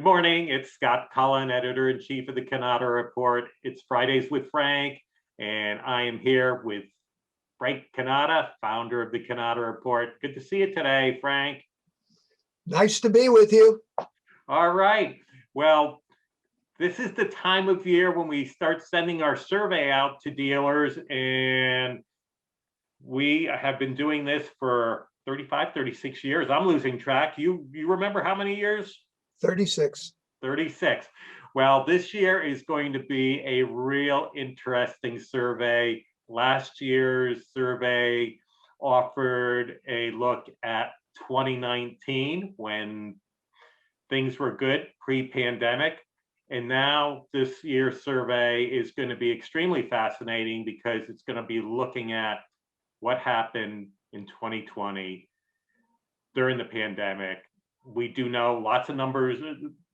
Good morning. It's Scott Cullen, editor-in-chief of the Kanata Report. It's Fridays with Frank, and I am here with Frank Kanata, founder of the Kanata Report. Good to see you today, Frank. Nice to be with you. All right. Well, this is the time of year when we start sending our survey out to dealers, and we have been doing this for 35, 36 years. I'm losing track. You remember how many years? 36. 36. Well, this year is going to be a real interesting survey. Last year's survey offered a look at 2019 when things were good pre-pandemic. And now this year's survey is going to be extremely fascinating because it's going to be looking at what happened in 2020 during the pandemic. We do know lots of numbers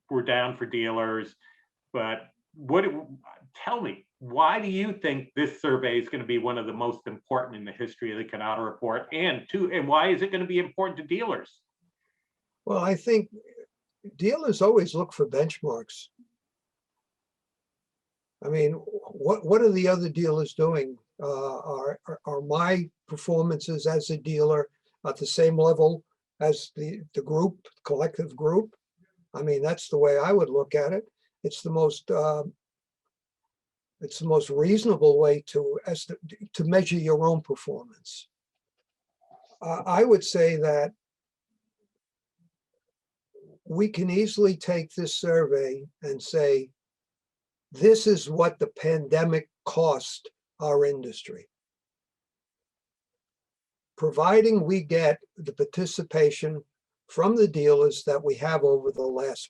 were down for dealers, but tell me, why do you think this survey is going to be one of the most important in the history of the Kanata Report? And why is it going to be important to dealers? Well, I think dealers always look for benchmarks. I mean, what are the other dealers doing? Are my performances as a dealer at the same level as the group, collective group? I mean, that's the way I would look at it. It's the most reasonable way to measure your own performance. I would say that we can easily take this survey and say, this is what the pandemic cost our industry. Providing we get the participation from the dealers that we have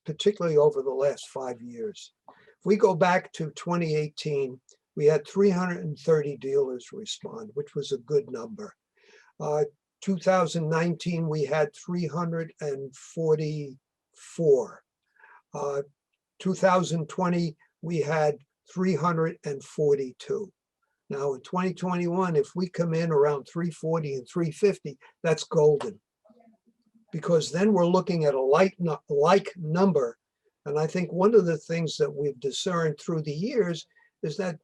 particularly over the last 5 years. If we go back to 2018, we had 330 dealers respond, which was a good number. 2019, we had 344. 2020, we had 342. Now in 2021, if we come in around 340 and 350, that's golden. Because then we're looking at a like number. And I think one of the things that we've discerned through the years is that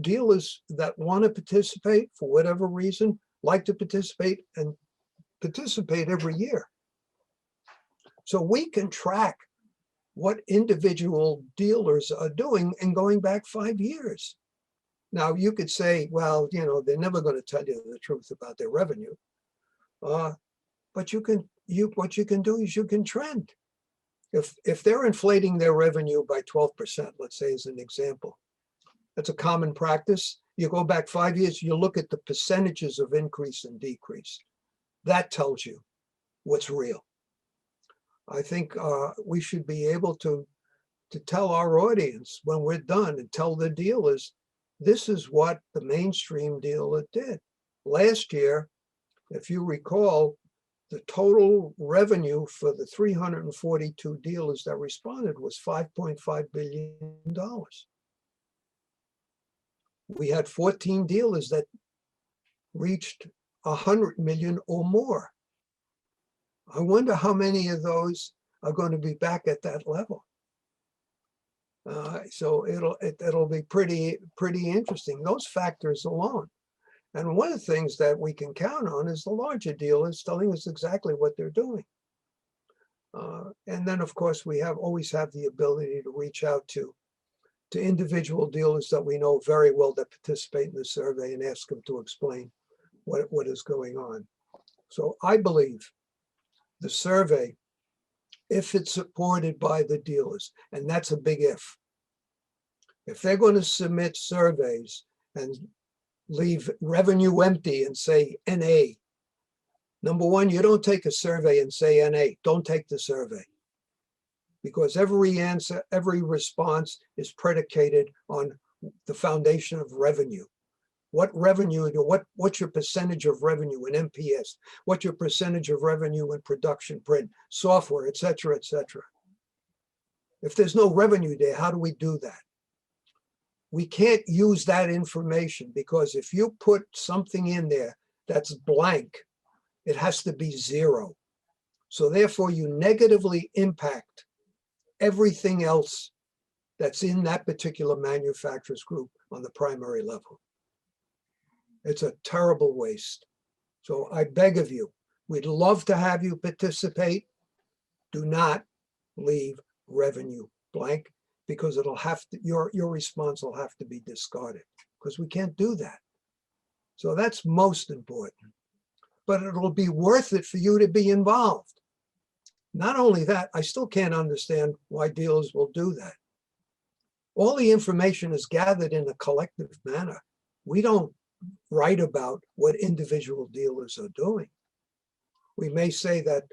dealers that want to participate for whatever reason, like to participate and participate every year. So we can track what individual dealers are doing and going back 5 years. Now you could say, well, they're never going to tell you the truth about their revenue. But what you can do is you can trend. If they're inflating their revenue by 12%, let's say as an example, that's a common practice. You go back 5 years, you look at the percentages of increase and decrease. That tells you what's real. I think we should be able to tell our audience when we're done and tell the dealers, this is what the mainstream dealer did. Last year, if you recall, the total revenue for the 342 dealers that responded was $5.5 billion. We had 14 dealers that reached 100 million or more. I wonder how many of those are going to be back at that level. So it'll be pretty interesting, those factors alone. And one of the things that we can count on is the larger dealers telling us exactly what they're doing. And then, of course, we always have the ability to reach out to individual dealers that we know very well that participate in the survey and ask them to explain what is going on. So I believe the survey, if it's supported by the dealers, and that's a big if they're going to submit surveys and leave revenue empty and say NA, number one, you don't take a survey and say NA. Don't take the survey. Because every answer, every response is predicated on the foundation of revenue. What revenue, what's your percentage of revenue in MPS? What's your percentage of revenue in production, print, software, et cetera, et cetera? If there's no revenue there, how do we do that? We can't use that information because if you put something in there that's blank, it has to be zero. So therefore you negatively impact everything else that's in that particular manufacturer's group on the primary level. It's a terrible waste. So I beg of you, we'd love to have you participate. Do not leave revenue blank, because it'll have to, your response will have to be discarded, because we can't do that. So that's most important. But it'll be worth it for you to be involved. Not only that, I still can't understand why dealers will do that. All the information is gathered in a collective manner. We don't write about what individual dealers are doing. We may say that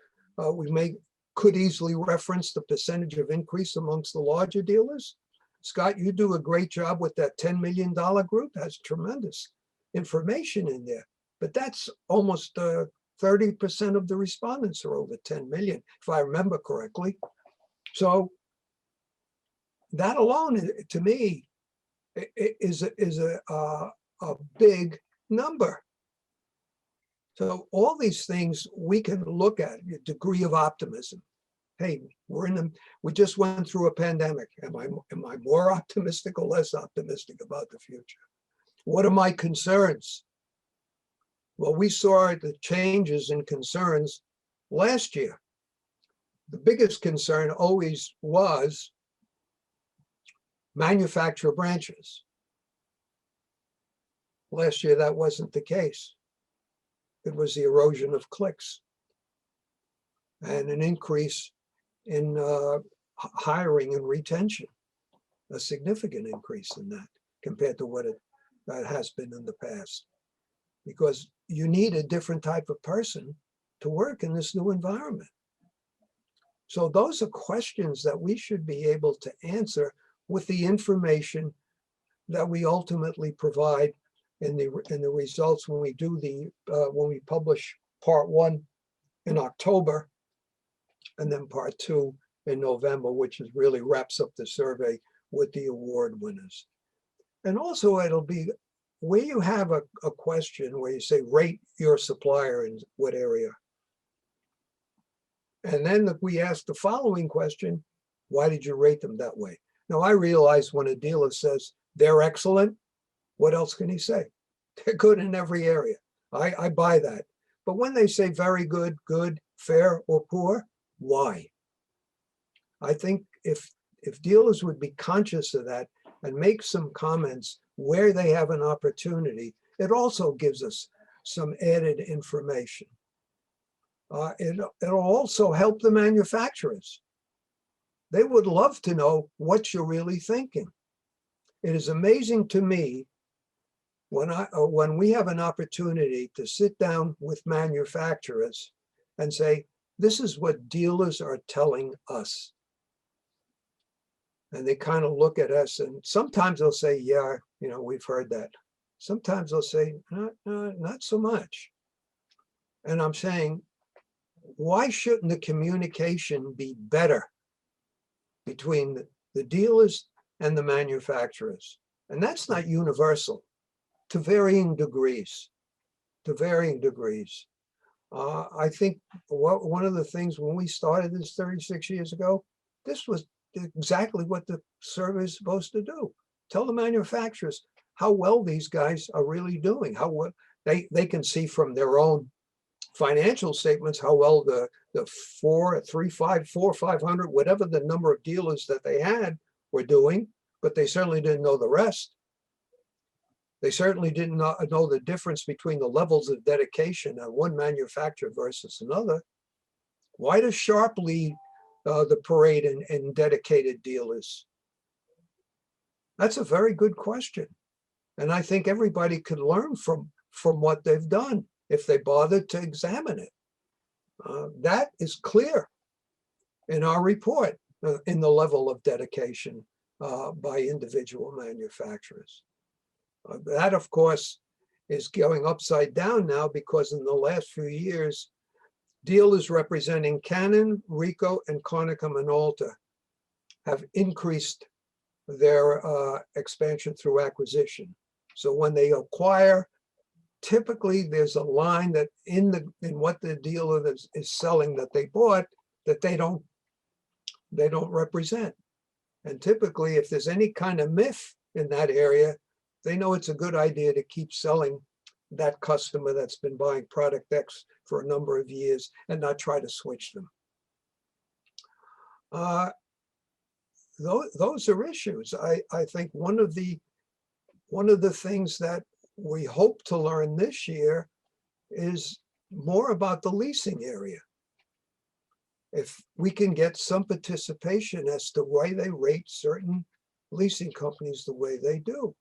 could easily reference the percentage of increase amongst the larger dealers. Scott, you do a great job with that $10 million group. Has tremendous information in there, but that's almost 30% of the respondents are over 10 million, if I remember correctly. So that alone, to me, is a big number. So all these things we can look at, a degree of optimism. Hey, we just went through a pandemic. Am I more optimistic or less optimistic about the future? What are my concerns? Well, we saw the changes in concerns last year. The biggest concern always was manufacturer branches. Last year, that wasn't the case. It was the erosion of clicks and an increase in hiring and retention, a significant increase in that compared to what it has been in the past, because you need a different type of person to work in this new environment. So those are questions that we should be able to answer with the information that we ultimately provide in the results when we do when we publish part 1 in October, and then part 2 in November, which is really wraps up the survey with the award winners. And also it'll be where you have a question where you say, rate your supplier in what area. And then we ask the following question, why did you rate them that way? Now, I realize when a dealer says they're excellent, what else can he say? They're good in every area. I buy that. But when they say very good, good, fair, or poor, why? I think if dealers would be conscious of that and make some comments where they have an opportunity, it also gives us some added information. It'll also help the manufacturers. They would love to know what you're really thinking. It is amazing to me when we have an opportunity to sit down with manufacturers and say, this is what dealers are telling us. And they kind of look at us, and sometimes they'll say, yeah, we've heard that. Sometimes they'll say, not so much. And I'm saying, why shouldn't the communication be better between the dealers and the manufacturers? And that's not universal, to varying degrees, I think one of the things when we started this 36 years ago, this was exactly what the survey is supposed to do. Tell the manufacturers how well these guys are really doing, how well they can see from their own financial statements how well the 500, whatever the number of dealers that they had were doing, but they certainly didn't know the rest. They certainly didn't know the difference between the levels of dedication of one manufacturer versus another. Why does Sharp lead the parade in dedicated dealers? That's a very good question. And I think everybody could learn from what they've done if they bothered to examine it. That is clear in our report, in the level of dedication by individual manufacturers. That, of course, is going upside down now, because in the last few years, dealers representing Canon, Ricoh, and Konica Minolta have increased their expansion through acquisition. So when they acquire, typically there's a line that in what the dealer is selling that they bought, that they don't they don't represent. And typically, if there's any kind of myth in that area, they know it's a good idea to keep selling that customer that's been buying product X for a number of years and not try to switch them. Those are issues. I think one of the things that we hope to learn this year is more about the leasing area. If we can get some participation as to why they rate certain leasing companies the way they do.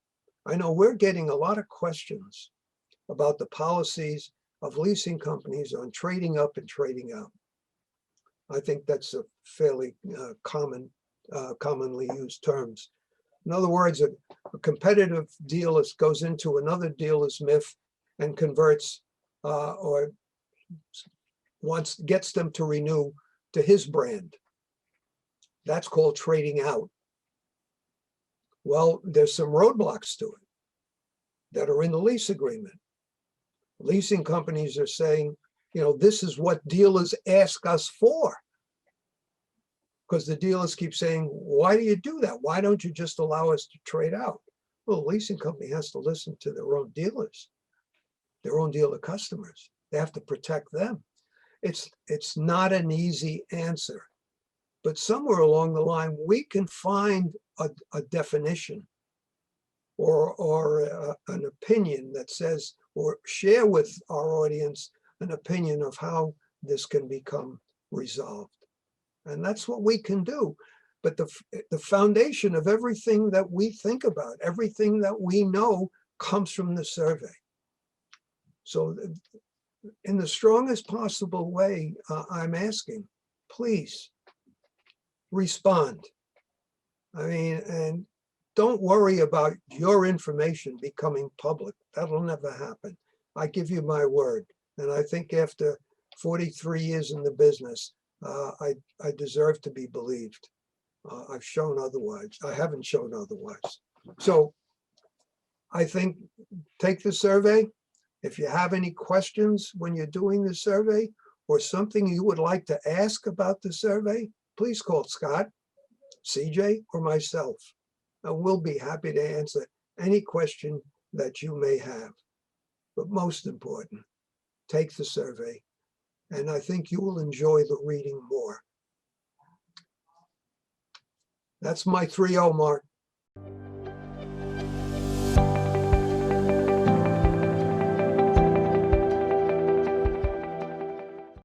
I know we're getting a lot of questions about the policies of leasing companies on trading up and trading out. I think that's a fairly commonly used terms. In other words, a competitive dealer goes into another dealer's MIF and converts or gets them to renew to his brand. That's called trading out. Well, there's some roadblocks to it that are in the lease agreement. Leasing companies are saying, this is what dealers ask us for. Because the dealers keep saying, why do you do that? Why don't you just allow us to trade out? Well, the leasing company has to listen to their own dealers, their own dealer customers. They have to protect them. It's not an easy answer, but somewhere along the line, we can find a definition or an opinion that says, or share with our audience an opinion of how this can become resolved. And that's what we can do. But the foundation of everything that we think about, everything that we know, comes from the survey. So in the strongest possible way, I'm asking, please respond. I mean, and don't worry about your information becoming public. That'll never happen. I give you my word. And I think after 43 years in the business, I deserve to be believed. I've shown otherwise. I haven't shown otherwise. So I think take the survey. If you have any questions when you're doing the survey or something you would like to ask about the survey, please call Scott, CJ, or myself. And we'll be happy to answer any question that you may have. But most important, take the survey. And I think you will enjoy the reading more. That's my 3-0 mark.